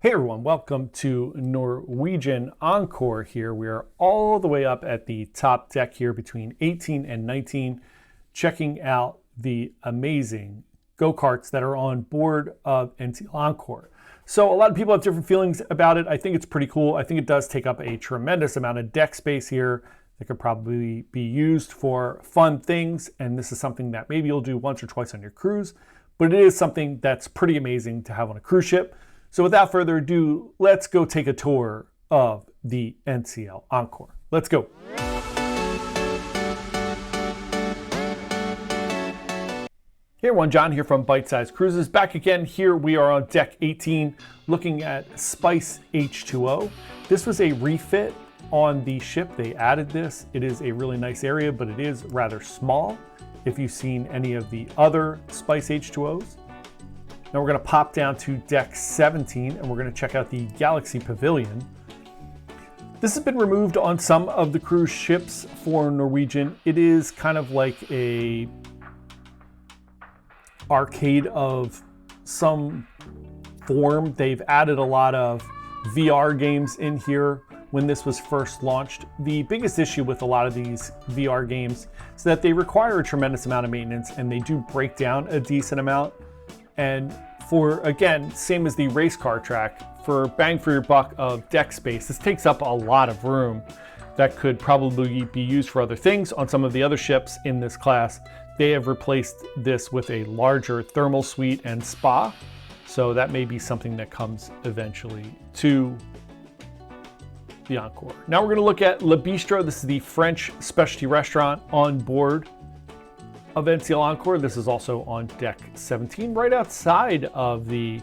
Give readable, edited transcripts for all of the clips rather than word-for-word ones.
Hey everyone, welcome to Norwegian Encore here. We are all the way up at the top deck here between 18 and 19, checking out the amazing go-karts that are on board of NCL Encore. So a lot of people have different feelings about it. I think it's pretty cool. I think it does take up a tremendous amount of deck space here that could probably be used for fun things. And this is something that maybe you'll do once or twice on your cruise, but it is something that's pretty amazing to have on a cruise ship. So without further ado, let's go take a tour of the NCL Encore. Let's go. Hey everyone, John here from Byte Size Cruises. Back again here, we are on deck 18 looking at Spice H2O. This was a refit on the ship. They added this. It is a really nice area, but it is rather small if you've seen any of the other Spice H2Os. Now we're going to pop down to deck 17 and we're going to check out the Galaxy Pavilion. This has been removed on some of the cruise ships for Norwegian. It is kind of like a arcade of some form. They've added a lot of VR games in here when this was first launched. The biggest issue with a lot of these VR games is that they require a tremendous amount of maintenance and they do break down a decent amount. And for, again, same as the race car track, for bang for your buck of deck space, this takes up a lot of room that could probably be used for other things. On some of the other ships in this class, they have replaced this with a larger thermal suite and spa. So that may be something that comes eventually to the Encore. Now we're gonna look at Le Bistro. This is the French specialty restaurant on board of NCL Encore. This is also on deck 17, right outside of the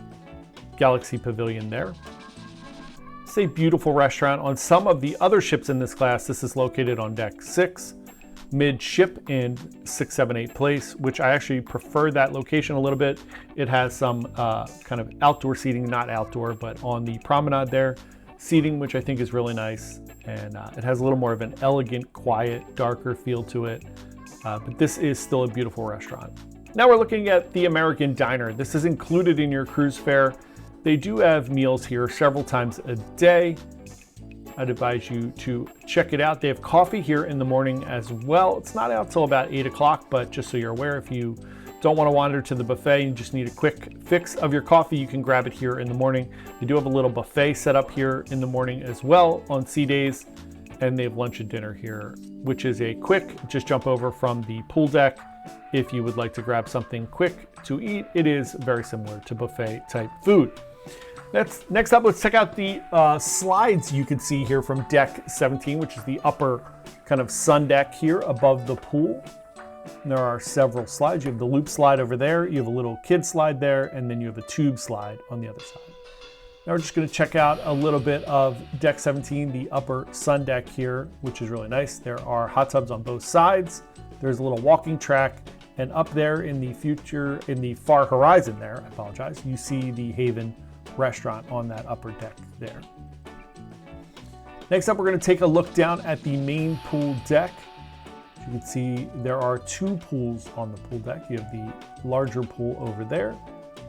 Galaxy Pavilion there. It's a beautiful restaurant. On some of the other ships in this class, this is located on deck 6, mid-ship in 678 place, which I actually prefer that location a little bit. It has some kind of outdoor seating, not outdoor, but on the promenade there, seating, which I think is really nice. And it has a little more of an elegant, quiet, darker feel to it. But this is still a beautiful restaurant. Now we're looking at the American Diner. This is included in your cruise fare. They do have meals here several times a day. I'd advise you to check it out. They have coffee here in the morning as well. It's not out till about 8 o'clock, but just so you're aware, if you don't want to wander to the buffet and you just need a quick fix of your coffee, you can grab it here in the morning. They do have a little buffet set up here in the morning as well on sea days. And they have lunch and dinner here, which is a quick, just jump over from the pool deck. If you would like to grab something quick to eat, it is very similar to buffet type food. Next up, let's check out the slides you can see here from deck 17, which is the upper kind of sun deck here above the pool. And there are several slides. You have the loop slide over there, you have a little kid slide there, and then you have a tube slide on the other side. Now we're just going to check out a little bit of deck 17, the upper sun deck here, which is really nice. There are hot tubs on both sides. There's a little walking track, and up there in the far horizon there, I apologize, you see the Haven restaurant on that upper deck there. Next up, we're going to take a look down at the main pool deck. As you can see, there are two pools on the pool deck. You have the larger pool over there,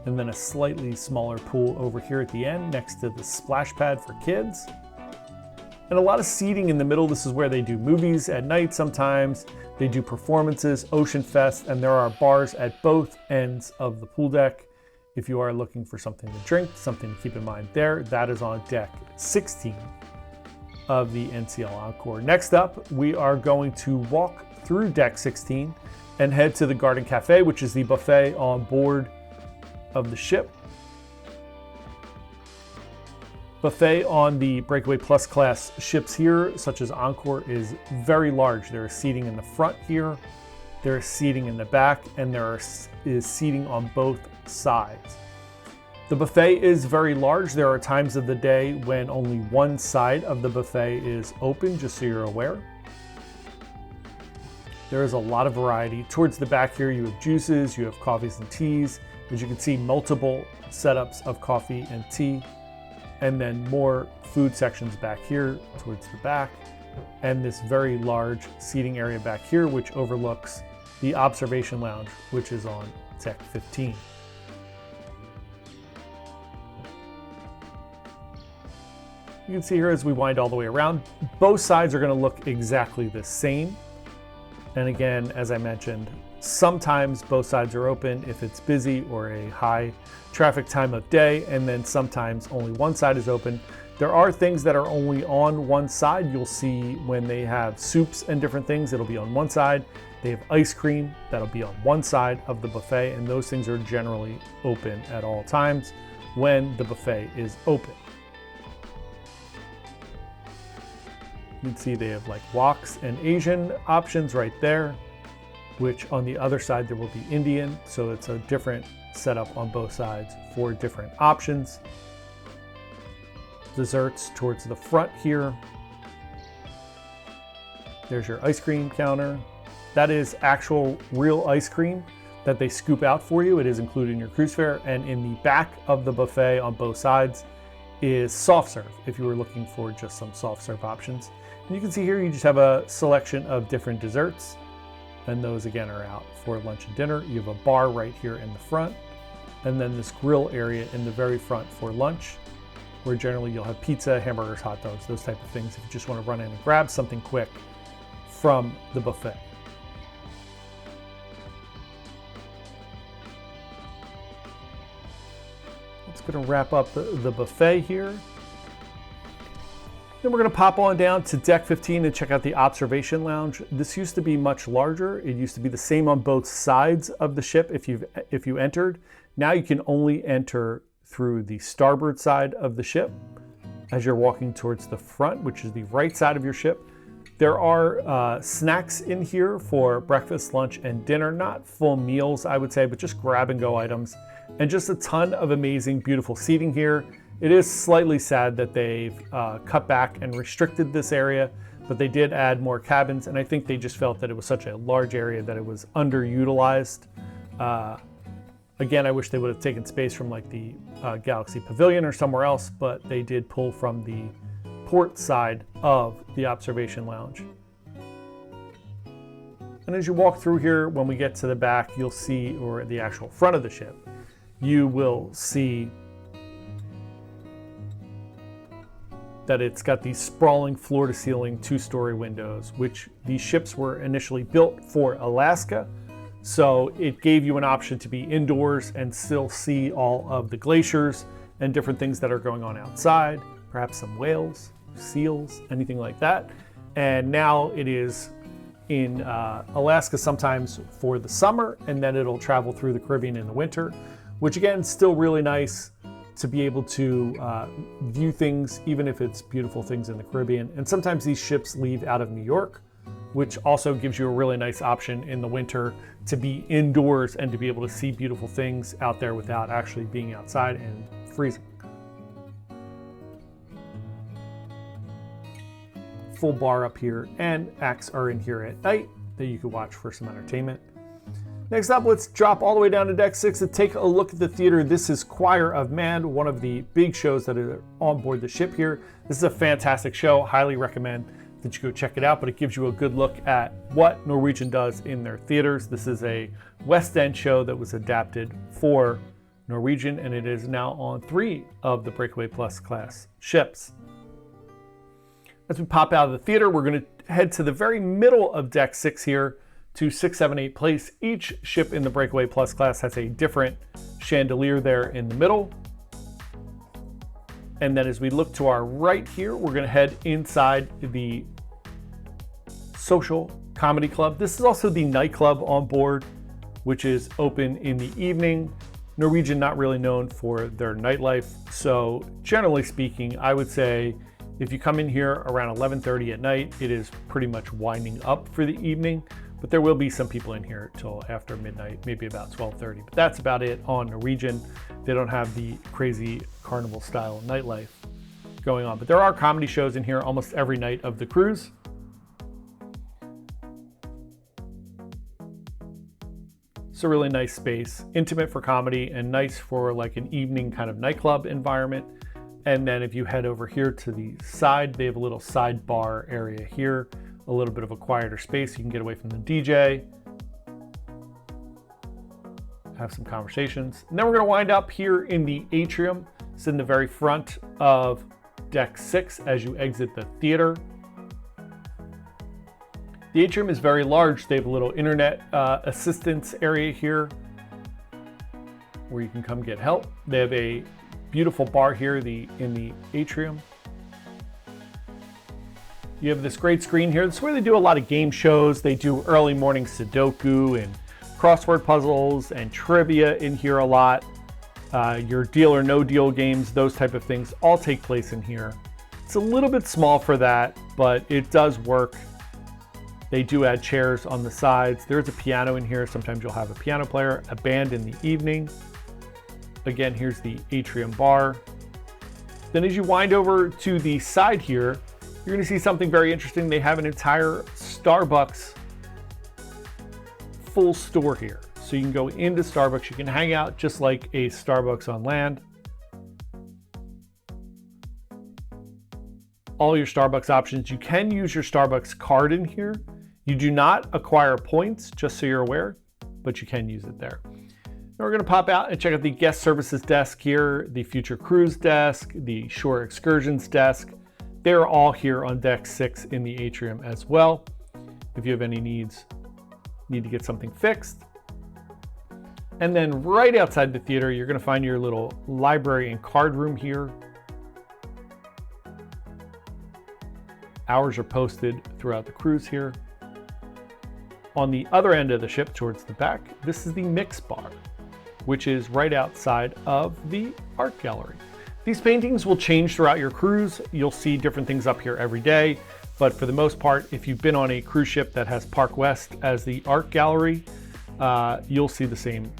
and then a slightly smaller pool over here at the end next to the splash pad for kids. And a lot of seating in the middle. This is where they do movies at night sometimes. They do performances, Ocean Fest, and there are bars at both ends of the pool deck. If you are looking for something to drink, something to keep in mind there, that is on deck 16 of the NCL Encore. Next up, we are going to walk through deck 16 and head to the Garden Cafe, which is the buffet on board of the ship. Buffet on the Breakaway Plus class ships here, such as Encore, is very large. There is seating in the front here, there is seating in the back, and there is seating on both sides. The buffet is very large. There are times of the day when only one side of the buffet is open, just so you're aware. There is a lot of variety. Towards the back here, you have juices, you have coffees and teas. As you can see, multiple setups of coffee and tea, and then more food sections back here towards the back, and this very large seating area back here, which overlooks the observation lounge, which is on deck 15. You can see here as we wind all the way around, both sides are going to look exactly the same. And again, as I mentioned, sometimes both sides are open if it's busy or a high traffic time of day, and then sometimes only one side is open. There are things that are only on one side. You'll see when they have soups and different things, it'll be on one side. They have ice cream that'll be on one side of the buffet, and those things are generally open at all times when the buffet is open. You can see they have like woks and Asian options right there, which on the other side there will be Indian, so it's a different setup on both sides for different options. Desserts towards the front here. There's your ice cream counter. That is actual real ice cream that they scoop out for you. It is included in your cruise fare, and in the back of the buffet on both sides is soft serve if you were looking for just some soft serve options. And you can see here you just have a selection of different desserts, and those again are out for lunch and dinner. You have a bar right here in the front, and then this grill area in the very front for lunch, where generally you'll have pizza, hamburgers, hot dogs, those type of things if you just want to run in and grab something quick from the buffet. That's going to wrap up the buffet here. Then we're going to pop on down to deck 15 and check out the observation lounge. This used to be much larger. It used to be the same on both sides of the ship if you entered. Now you can only enter through the starboard side of the ship as you're walking towards the front, which is the right side of your ship. There are snacks in here for breakfast, lunch, and dinner. Not full meals, I would say, but just grab and go items. And just a ton of amazing, beautiful seating here. It is slightly sad that they've cut back and restricted this area, but they did add more cabins, and I think they just felt that it was such a large area that it was underutilized. Again, I wish they would have taken space from like the Galaxy Pavilion or somewhere else, but they did pull from the port side of the observation lounge. And as you walk through here, when we get to the back, you'll see, or the actual front of the ship, you will see that it's got these sprawling floor-to-ceiling two-story windows, which these ships were initially built for Alaska. So it gave you an option to be indoors and still see all of the glaciers and different things that are going on outside, perhaps some whales, seals, anything like that. And now it is in Alaska sometimes for the summer, and then it'll travel through the Caribbean in the winter, which again, still really nice to be able to view things, even if it's beautiful things in the Caribbean. And sometimes these ships leave out of New York, which also gives you a really nice option in the winter to be indoors and to be able to see beautiful things out there without actually being outside and freezing. Full bar up here, and acts are in here at night that you could watch for some entertainment. Next up, let's drop all the way down to deck 6 to take a look at the theater. This is Choir of Man, one of the big shows that are on board the ship here. This is a fantastic show. Highly recommend that you go check it out, but it gives you a good look at what Norwegian does in their theaters. This is a West End show that was adapted for Norwegian, and it is now on 3 of the Breakaway Plus class ships. As we pop out of the theater, we're going to head to the very middle of deck 6 here to 6, 7, 8 place. Each ship in the Breakaway Plus class has a different chandelier there in the middle. And then as we look to our right here, we're going to head inside the Social Comedy Club. This is also the nightclub on board, which is open in the evening. Norwegian not really known for their nightlife. So generally speaking, I would say if you come in here around 11:30 at night, it is pretty much winding up for the evening. But there will be some people in here till after midnight, maybe about 12:30. But that's about it on Norwegian. They don't have the crazy carnival style nightlife going on. But there are comedy shows in here almost every night of the cruise. It's a really nice space, intimate for comedy and nice for like an evening kind of nightclub environment. And then if you head over here to the side, they have a little side bar area here. A little bit of a quieter space. You can get away from the DJ, have some conversations. And then we're going to wind up here in the atrium. It's in the very front of deck 6 as you exit the theater. The atrium is very large. They have a little internet assistance area here where you can come get help. They have a beautiful bar here in the atrium. You have this great screen here. This is where they do a lot of game shows. They do early morning Sudoku and crossword puzzles and trivia in here a lot. Your deal or no deal games, those type of things all take place in here. It's a little bit small for that, but it does work. They do add chairs on the sides. There's a piano in here. Sometimes you'll have a piano player, a band in the evening. Again, here's the atrium bar. Then as you wind over to the side here, you're going to see something very interesting. They have an entire Starbucks full store here. So you can go into Starbucks. You can hang out just like a Starbucks on land. All your Starbucks options. You can use your Starbucks card in here. You do not acquire points, just so you're aware, but you can use it there. Now we're going to pop out and check out the guest services desk here, the future cruise desk, the shore excursions desk. They're all here on deck 6 in the atrium as well. If you have any need to get something fixed. And then right outside the theater, you're going to find your little library and card room here. Hours are posted throughout the cruise here. On the other end of the ship towards the back, this is the mix bar, which is right outside of the art gallery. These paintings will change throughout your cruise. You'll see different things up here every day, but for the most part, if you've been on a cruise ship that has Park West as the art gallery, you'll see the same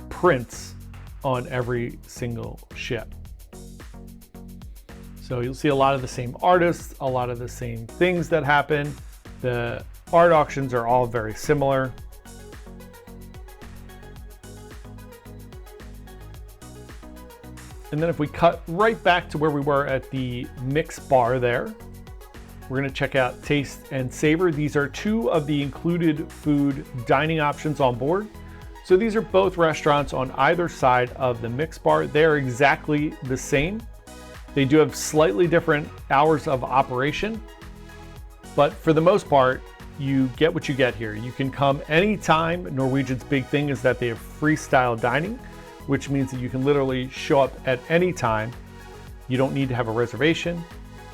prints on every single ship. So you'll see a lot of the same artists, a lot of the same things that happen. The art auctions are all very similar. And then if we cut right back to where we were at the mix bar there, we're going to check out Taste and Savor. These are two of the included food dining options on board. So these are both restaurants on either side of the mix bar. They're exactly the same. They do have slightly different hours of operation, but for the most part, you get what you get here. You can come anytime. Norwegian's big thing is that they have freestyle dining, which means that you can literally show up at any time. You don't need to have a reservation.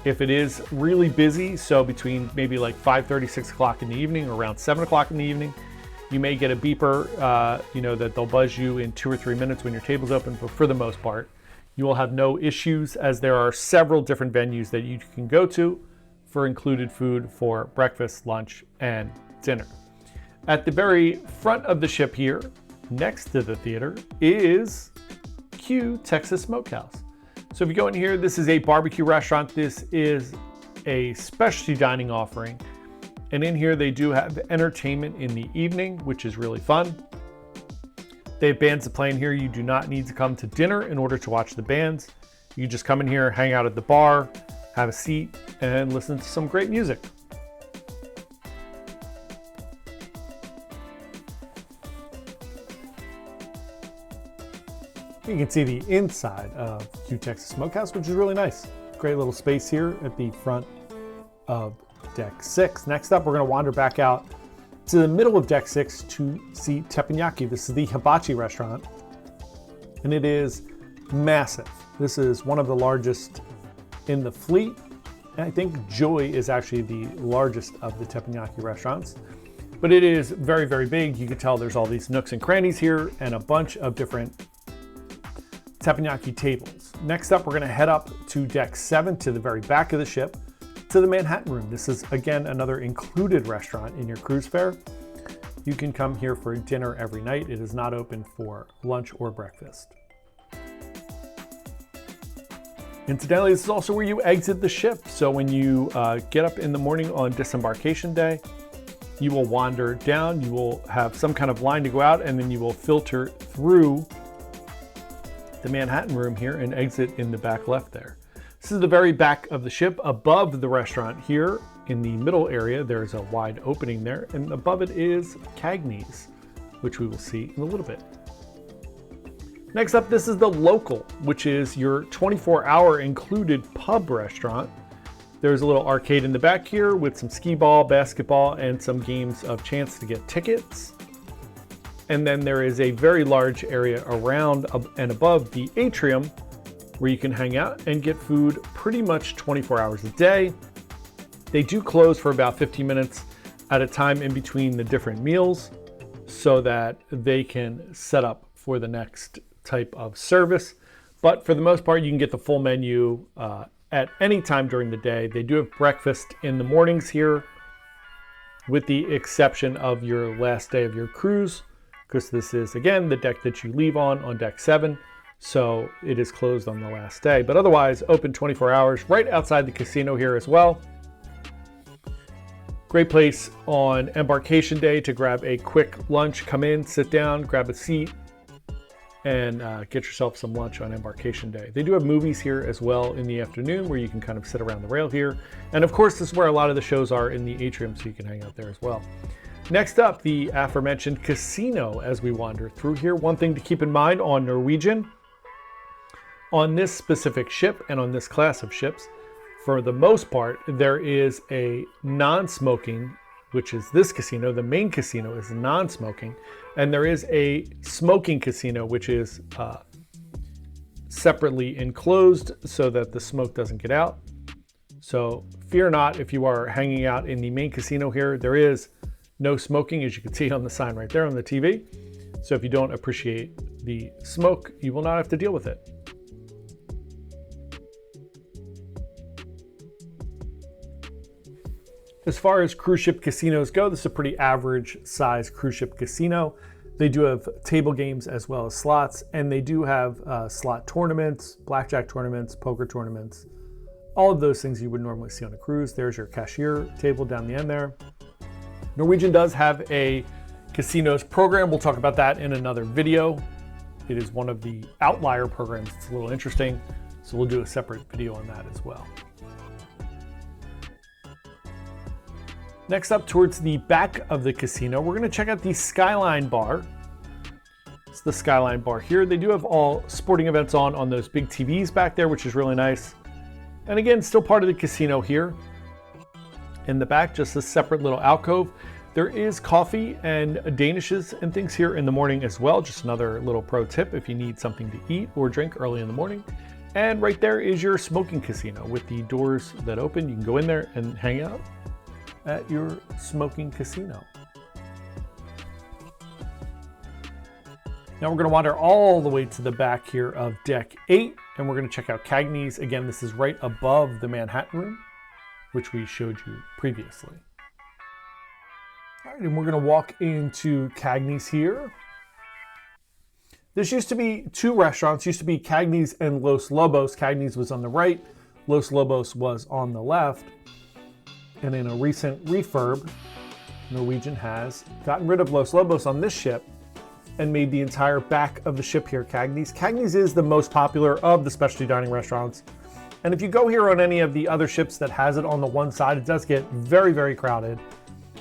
If it is really busy, so between maybe like 5:30, 6 o'clock in the evening or around 7 o'clock in the evening, you may get a beeper, that they'll buzz you in 2 or 3 minutes when your table's open, but for the most part, you will have no issues as there are several different venues that you can go to for included food for breakfast, lunch, and dinner. At the very front of the ship here, next to the theater, is Q Texas Smokehouse. So if you go in here, this is a barbecue restaurant. This is a specialty dining offering. And in here, they do have entertainment in the evening, which is really fun. They have bands that play in here. You do not need to come to dinner in order to watch the bands. You just come in here, hang out at the bar, have a seat, and listen to some great music. You can see the inside of Q Texas Smokehouse, which is really nice. Great little space here at the front of deck 6. Next up, we're going to wander back out to the middle of deck 6 to see Teppanyaki. This is the hibachi restaurant, and it is massive. This is one of the largest in the fleet, and I think Joy is actually the largest of the teppanyaki restaurants. But it is very, very big. You can tell there's all these nooks and crannies here and a bunch of different teppanyaki tables. Next up, we're going to head up to deck 7 to the very back of the ship to the Manhattan Room. This is, again, another included restaurant in your cruise fare. You can come here for dinner every night. It is not open for lunch or breakfast. Incidentally, this is also where you exit the ship. So when you get up in the morning on disembarkation day, you will wander down, you will have some kind of line to go out, and then you will filter through the Manhattan Room here and exit in the back left there. This is the very back of the ship. Above the restaurant here in the middle area, there's a wide opening there, and above it is Cagney's, which we will see in a little bit. Next up, this is the Local, which is your 24-hour included pub restaurant. There's a little arcade in the back here with some skee ball, basketball, and some games of chance to get tickets. And then there is a very large area around and above the atrium where you can hang out and get food pretty much 24 hours a day. They do close for about 15 minutes at a time in between the different meals so that they can set up for the next type of service. But for the most part, you can get the full menu at any time during the day. They do have breakfast in the mornings here, with the exception of your last day of your cruise, because this is, again, the deck that you leave on deck 7. So it is closed on the last day, but otherwise open 24 hours right outside the casino here as well. Great place on embarkation day to grab a quick lunch, come in, sit down, grab a seat, and get yourself some lunch on embarkation day. They do have movies here as well in the afternoon where you can kind of sit around the rail here. And of course, this is where a lot of the shows are in the atrium, so you can hang out there as well. Next up, the aforementioned casino as we wander through here. One thing to keep in mind on Norwegian, on this specific ship and on this class of ships, for the most part, there is a non-smoking, which is this casino. The main casino is non-smoking. And there is a smoking casino, which is separately enclosed so that the smoke doesn't get out. So fear not if you are hanging out in the main casino here. There is no smoking, as you can see on the sign right there on the TV. So if you don't appreciate the smoke, you will not have to deal with it. As far as cruise ship casinos go, this is a pretty average size cruise ship casino. They do have table games as well as slots, and they do have slot tournaments, blackjack tournaments, poker tournaments, all of those things you would normally see on a cruise. There's your cashier table down the end there. Norwegian does have a casinos program. We'll talk about that in another video. It is one of the outlier programs. It's a little interesting, so we'll do a separate video on that as well. Next up, towards the back of the casino, we're going to check out the Skyline Bar. It's the Skyline Bar here. They do have all sporting events on those big TVs back there, which is really nice. And again, still part of the casino here. In the back, just a separate little alcove. There is coffee and danishes and things here in the morning as well. Just another little pro tip if you need something to eat or drink early in the morning. And right there is your smoking casino with the doors that open. You can go in there and hang out at your smoking casino. Now we're going to wander all the way to the back here of deck 8, and we're going to check out Cagney's. Again, this is right above the Manhattan room, which we showed you previously. All right, and we're going to walk into Cagney's here. This used to be two restaurants, used to be Cagney's and Los Lobos. Cagney's was on the right, Los Lobos was on the left. And in a recent refurb, Norwegian has gotten rid of Los Lobos on this ship and made the entire back of the ship here Cagney's. Cagney's is the most popular of the specialty dining restaurants. And if you go here on any of the other ships that has it on the one side, it does get very, very crowded.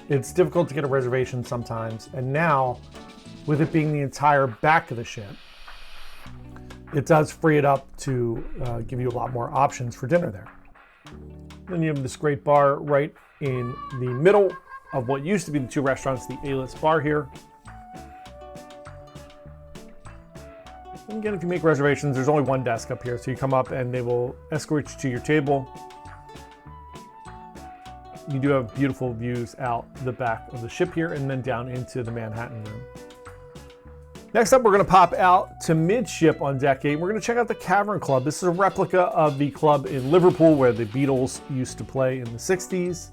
It's difficult to get a reservation sometimes. And now, with it being the entire back of the ship, it does free it up to give you a lot more options for dinner there. Then you have this great bar right in the middle of what used to be the two restaurants, the A-list bar here. And again, if you make reservations, there's only one desk up here, so you come up and they will escort you to your table. You do have beautiful views out the back of the ship here and then down into the Manhattan room. Next up, we're going to pop out to midship on deck 8. We're going to check out the Cavern Club. This is a replica of the club in Liverpool where the Beatles used to play in the 60s.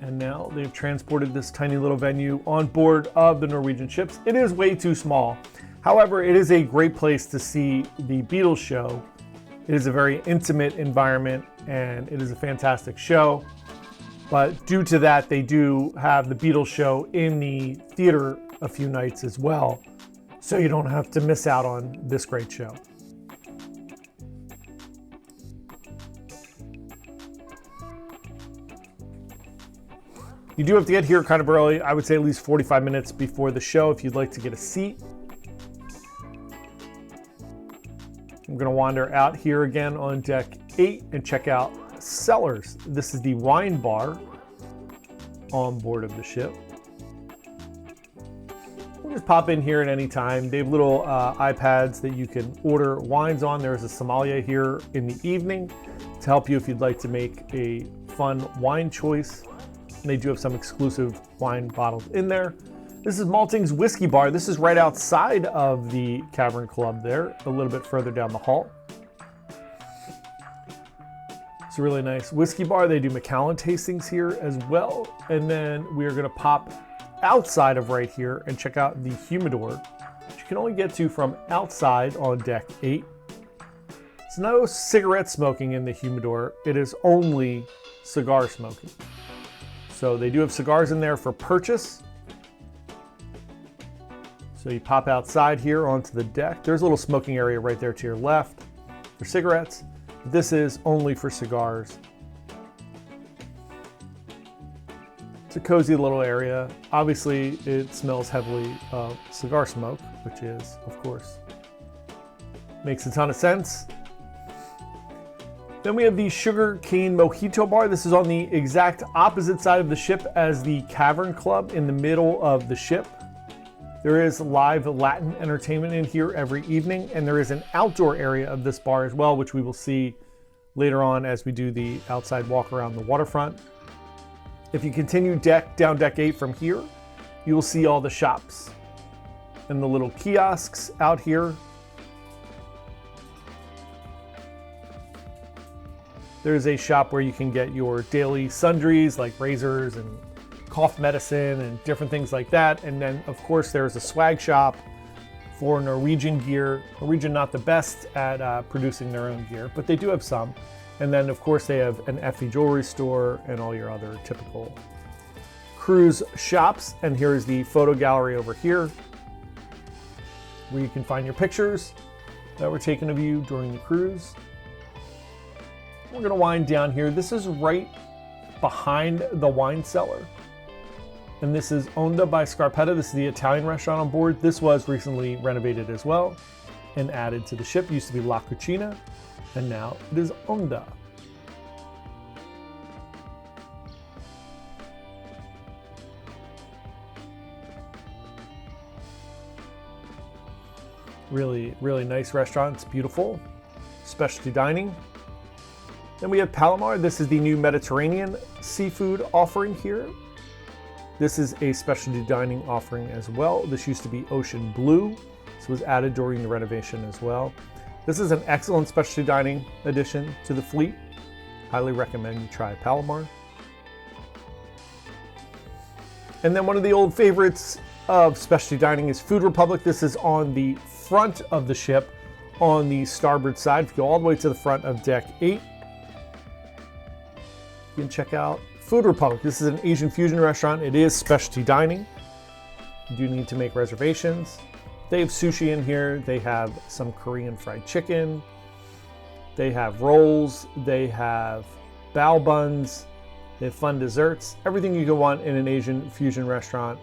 And now they've transported this tiny little venue on board of the Norwegian ships. It is way too small. However, it is a great place to see the Beatles show. It is a very intimate environment and it is a fantastic show. But due to that, they do have the Beatles show in the theater a few nights as well, so you don't have to miss out on this great show. You do have to get here kind of early. I would say at least 45 minutes before the show if you'd like to get a seat. We're going to wander out here again on deck 8 and check out cellars. This is the wine bar on board of the ship. We'll just pop in here at any time. They have little iPads that you can order wines on. There's a sommelier here in the evening to help you if you'd like to make a fun wine choice. And they do have some exclusive wine bottles in there. This is Malting's Whiskey Bar. This is right outside of the Cavern Club there, a little bit further down the hall. It's a really nice whiskey bar. They do Macallan tastings here as well. And then we are going to pop outside of right here and check out the humidor, which you can only get to from outside on deck 8. There's no cigarette smoking in the humidor. It is only cigar smoking. So they do have cigars in there for purchase. So you pop outside here onto the deck. There's a little smoking area right there to your left for cigarettes. This is only for cigars. It's a cozy little area. Obviously, it smells heavily of cigar smoke, which is, of course, makes a ton of sense. Then we have the Sugar Cane Mojito Bar. This is on the exact opposite side of the ship as the Cavern Club in the middle of the ship. There is live Latin entertainment in here every evening, and there is an outdoor area of this bar as well, which we will see later on as we do the outside walk around the waterfront. If you continue down deck 8 from here, you will see all the shops and the little kiosks out here. There's a shop where you can get your daily sundries like razors and cough medicine and different things like that. And then of course there's a swag shop for Norwegian gear. Norwegian not the best at producing their own gear, but they do have some. And then of course they have an Effie jewelry store and all your other typical cruise shops. And here's the photo gallery over here where you can find your pictures that were taken of you during the cruise. We're gonna wind down here. This is right behind the wine cellar. And this is Onda by Scarpetta. This is the Italian restaurant on board. This was recently renovated as well and added to the ship. It used to be La Cucina, and now it is Onda. Really, really nice restaurant. It's beautiful. Specialty dining. Then we have Palomar. This is the new Mediterranean seafood offering here. This is a specialty dining offering as well. This used to be Ocean Blue. This was added during the renovation as well. This is an excellent specialty dining addition to the fleet. Highly recommend you try Palomar. And then one of the old favorites of specialty dining is Food Republic. This is on the front of the ship on the starboard side. If you go all the way to the front of deck 8, you can check out Food Republic. This is an Asian fusion restaurant. It is specialty dining. You do need to make reservations. They have sushi in here. They have some Korean fried chicken. They have rolls. They have bao buns. They have fun desserts. Everything you could want in an Asian fusion restaurant.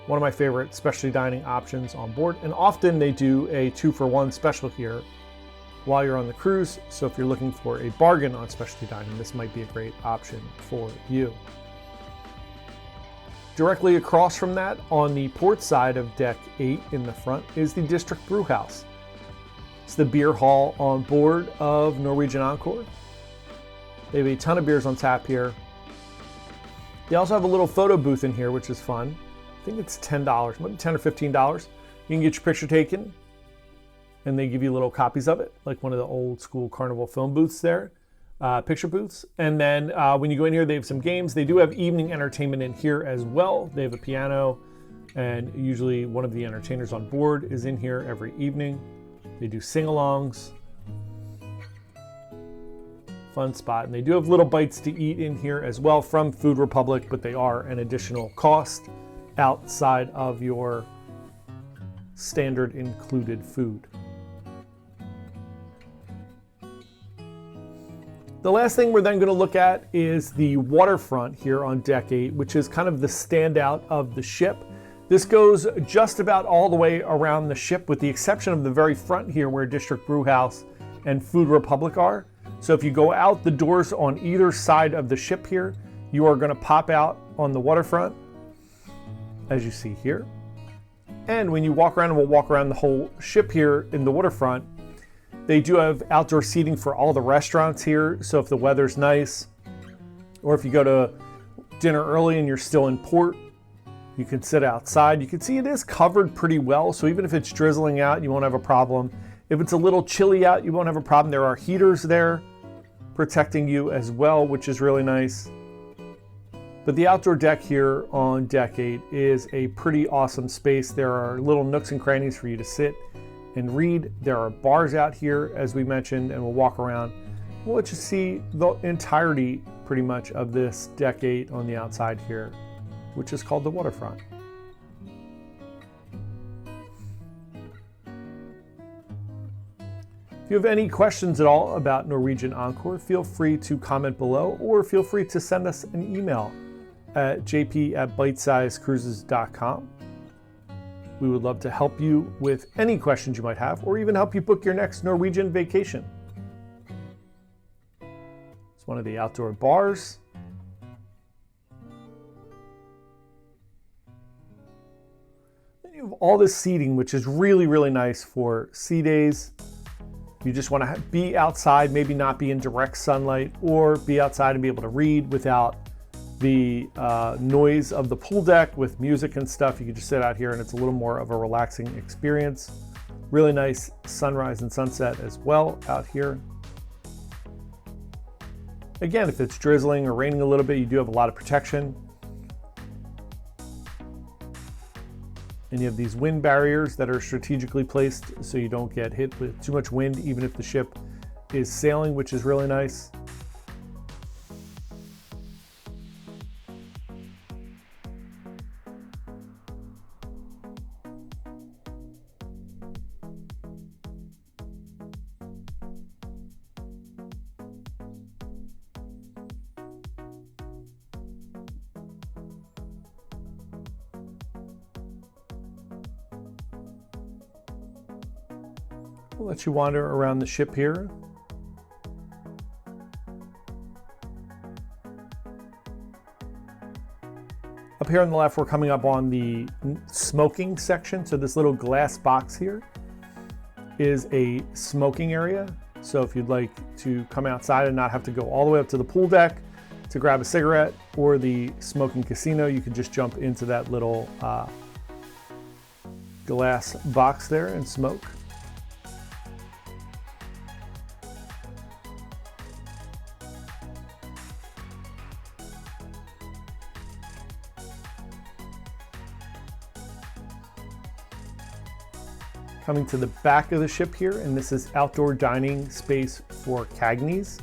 One of my favorite specialty dining options on board. And often they do a 2-for-1 special here while you're on the cruise. So if you're looking for a bargain on specialty dining, this might be a great option for you. Directly across from that, on the port side of deck 8 in the front, is the District Brew House. It's the beer hall on board of Norwegian Encore. They have a ton of beers on tap here. They also have a little photo booth in here, which is fun. I think it's $10, maybe $10 or $15. You can get your picture taken, and they give you little copies of it, like one of the old school Carnival film booths there, picture booths. And then when you go in here, they have some games. They do have evening entertainment in here as well. They have a piano, and usually one of the entertainers on board is in here every evening. They do sing-alongs. Fun spot. And they do have little bites to eat in here as well from Food Republic, but they are an additional cost outside of your standard included food. The last thing we're then going to look at is the waterfront here on deck 8, which is kind of the standout of the ship. This goes just about all the way around the ship with the exception of the very front here where District Brew House and Food Republic are. So if you go out the doors on either side of the ship here, you are going to pop out on the waterfront, as you see here. And when you walk around, and we'll walk around the whole ship here in the waterfront, they do have outdoor seating for all the restaurants here. So if the weather's nice, or if you go to dinner early and you're still in port, you can sit outside. You can see it is covered pretty well. So even if it's drizzling out, you won't have a problem. If it's a little chilly out, you won't have a problem. There are heaters there protecting you as well, which is really nice. But the outdoor deck here on deck 8 is a pretty awesome space. There are little nooks and crannies for you to sit and read. There are bars out here, as we mentioned, and we'll walk around. We'll let you see the entirety pretty much of this deck 8 on the outside here, which is called the waterfront. If you have any questions at all about Norwegian Encore, feel free to comment below, or feel free to send us an email at jp@bytesizecruises.com. We would love to help you with any questions you might have, or even help you book your next Norwegian vacation. It's one of the outdoor bars. Then you have all this seating, which is really, really nice for sea days. You just want to be outside, maybe not be in direct sunlight, or be outside and be able to read without the noise of the pool deck with music and stuff. You can just sit out here and it's a little more of a relaxing experience. Really nice sunrise and sunset as well out here. Again, if it's drizzling or raining a little bit, you do have a lot of protection. And you have these wind barriers that are strategically placed so you don't get hit with too much wind, even if the ship is sailing, which is really nice. We'll let you wander around the ship here. Up here on the left, we're coming up on the smoking section. So this little glass box here is a smoking area. So if you'd like to come outside and not have to go all the way up to the pool deck to grab a cigarette or the smoking casino, you can just jump into that little glass box there and smoke. Coming to the back of the ship here, and this is outdoor dining space for Cagneys.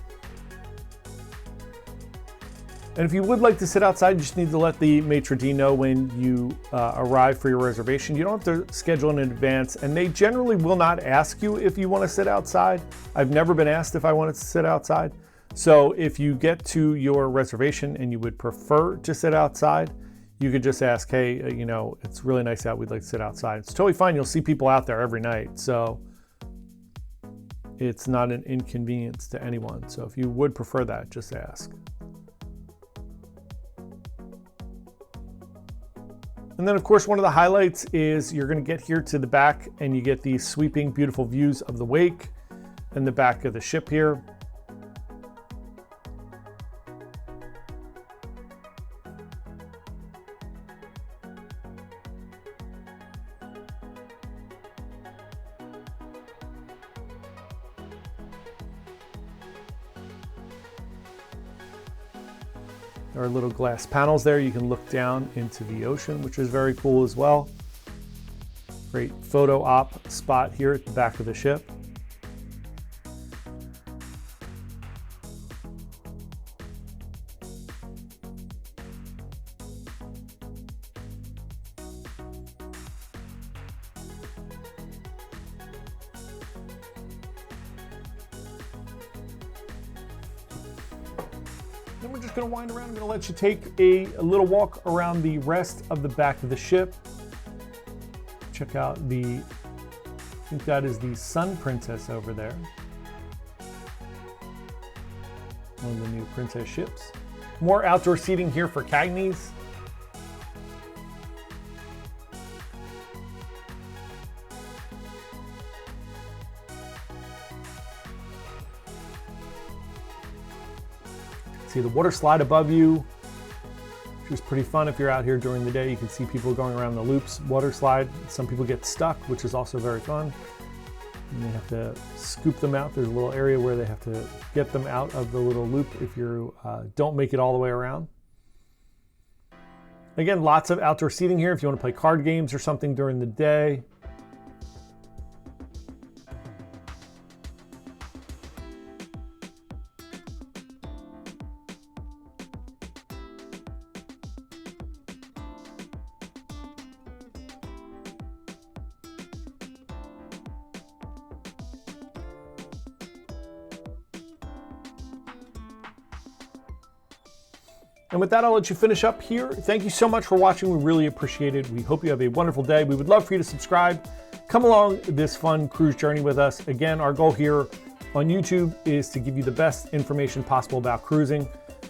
And if you would like to sit outside, you just need to let the maitre d' know when you arrive for your reservation. You don't have to schedule in advance, and they generally will not ask you if you want to sit outside. I've never been asked if I wanted to sit outside. So if you get to your reservation and you would prefer to sit outside, you could just ask, hey, you know, it's really nice out, we'd like to sit outside. It's totally fine. You'll see people out there every night. So it's not an inconvenience to anyone. So if you would prefer that, just ask. And then of course, one of the highlights is you're going to get here to the back and you get these sweeping, beautiful views of the wake and the back of the ship here. There are little glass panels there. You can look down into the ocean, which is very cool as well. Great photo op spot here at the back of the ship. Then we're just going to wind around. I'm going to let you take a little walk around the rest of the back of the ship. Check out I think that is the Sun Princess over there. one of the new Princess ships. More outdoor seating here for Cagney's. See the water slide above you, which is pretty fun if you're out here during the day. You can see people going around the loops, water slide. Some people get stuck, which is also very fun. And they have to scoop them out. There's a little area where they have to get them out of the little loop if you don't make it all the way around. Again, lots of outdoor seating here if you want to play card games or something during the day. And with that, I'll let you finish up here. Thank you so much for watching. We really appreciate it. We hope you have a wonderful day. We would love for you to subscribe. Come along this fun cruise journey with us. Again, our goal here on YouTube is to give you the best information possible about cruising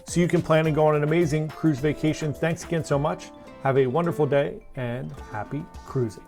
so you can plan and go on an amazing cruise vacation. Thanks again so much. Have a wonderful day and happy cruising.